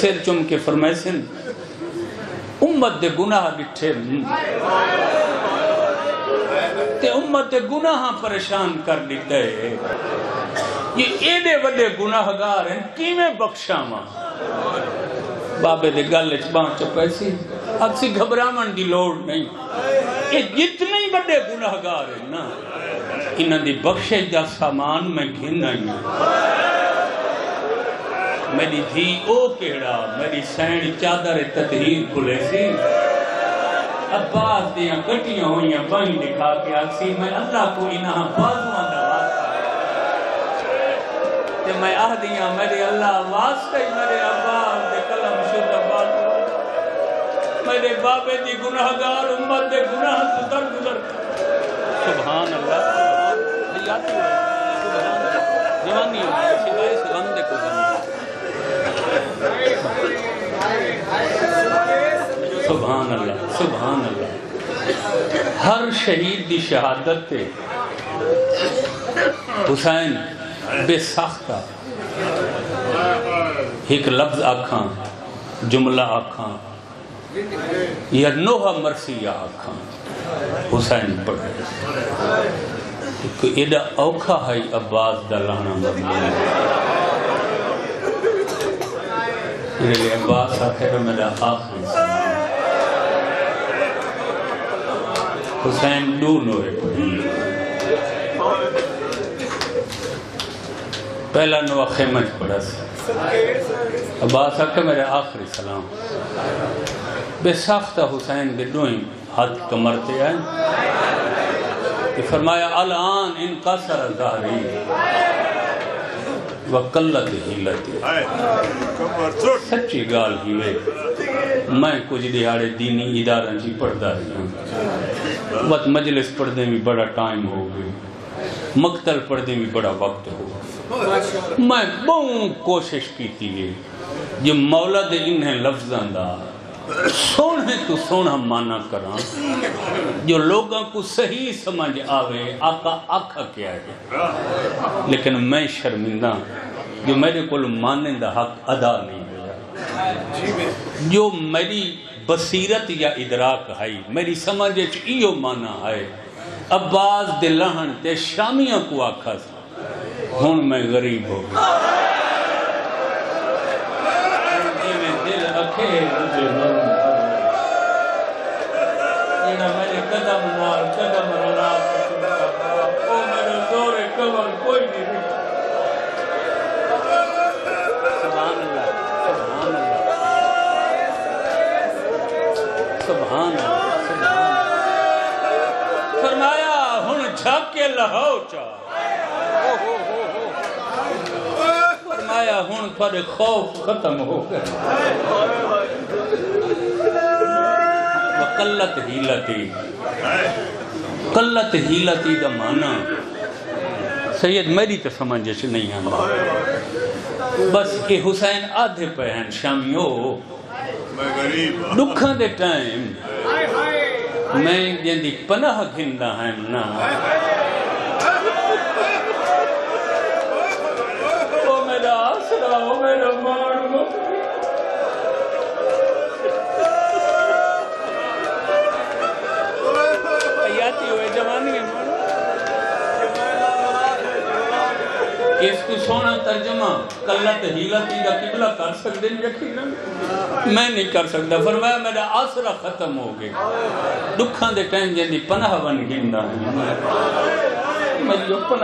سر چم کے فرمائے سن امت دے گناہ ڈٹھے تے امت دے گناہ پریشان کر دیتے یہ ایڈے وڈے گناہگار ہیں کیویں بخشاں ماں بابے دے گل چباں چپیسی اکسی گھبرامن دی لوڑ نہیں یہ جتنے ہی بڑے گناہگار ہیں نا انہاں دی بخشش دا سامان میں گھن نہیں میری دھی او کیڑا میری سین چادر تطہیر کھلے سی عباس دیاں کٹیاں ہوئیاں بہن دکھا کے آکسی میں اللہ کو انہاں بازوان دا واسطہ تے میں آہدیاں میرے اللہ واسطہ میرے عباس دے کلم شد عباس میرے بابے دی گناہگار امت دے گناہ تو در گزر سبحان اللہ یاتی ہوئے سبحان اللہ جوانی ہوئے سوائے سلام دے کو سبحان اللہ سبحان اللہ ہر شہید دی شہادت تے حسین بے ساختہ ایک لفظ آکھاں جملہ آکھاں یا نوحہ مرثیہ آکھاں حسین پڑھے ایک ایڈا اوکھا ہے عباس دا لانا مظلوم یہ عباس آخر میرا آخری سمان حسین دو نوے پڑھیں پہلا نوہ خیمج پڑھا سی عباس آخر میرا آخری سلام بے ساختہ حسین کے دوئیں ہاتھ کمرتے آئیں کہ فرمایا الان انقصر ظاہری وقلت حیلتی سچی گال ہی وے میں کچھ دیہاڑے دینی ادارہ جی پڑھدا رہی ہوں وقت مجلس پڑھنے میں بڑا ٹائم ہو گئی مقتل پڑھنے میں بڑا وقت ہو گئی میں بہت کوشش کی تھی جو مولا دے انہیں لفظاں دا سونے تو سونا مانا کراں جو لوگوں کو صحیح سمجھ آوے آقا آکھا کیا ہے لیکن میں شرمندہ جو میرے کو ماننے دا حق ادا نہیں ہوا جو میری بصیرت یا ادراک ہے میری سمجھ ایو مانا ہے عباس دے لہن تے شامیاں کو آکھا سا ہون میں غریب ہو گیا دل رکھے مجھے مرم یہ میرے قدم نال قدم رلا او میرے دور قبر کوئی نہیں رکھا سبحان اللہ سبحان اللہ سبحان اللہ سبحان اللہ فرمایا ہن جھاکے لہو چاہ فرمایا ہن پر خوف ختم ہو گیا وقلت حیلتی قلت حیلتی دا مانا سید میری تو سمجھے نہیں آنا بس کہ حسین آدھے پہن شامیو دکھاں دے ٹائم میں جن دی پناہ گھندہ ہیں نا او میرا مان گو حیاتی ہوئے جوانی ہے اس کو سونا ترجمہ قلت حیلتی دا قبلہ کر سکتے نہیں یقینا میں نہیں کر سکتا فرمایا میرا آسرا ختم ہو گیا دکھاں دے ٹائم جن دی پناہ بن گندہ ہے میں جو پناہ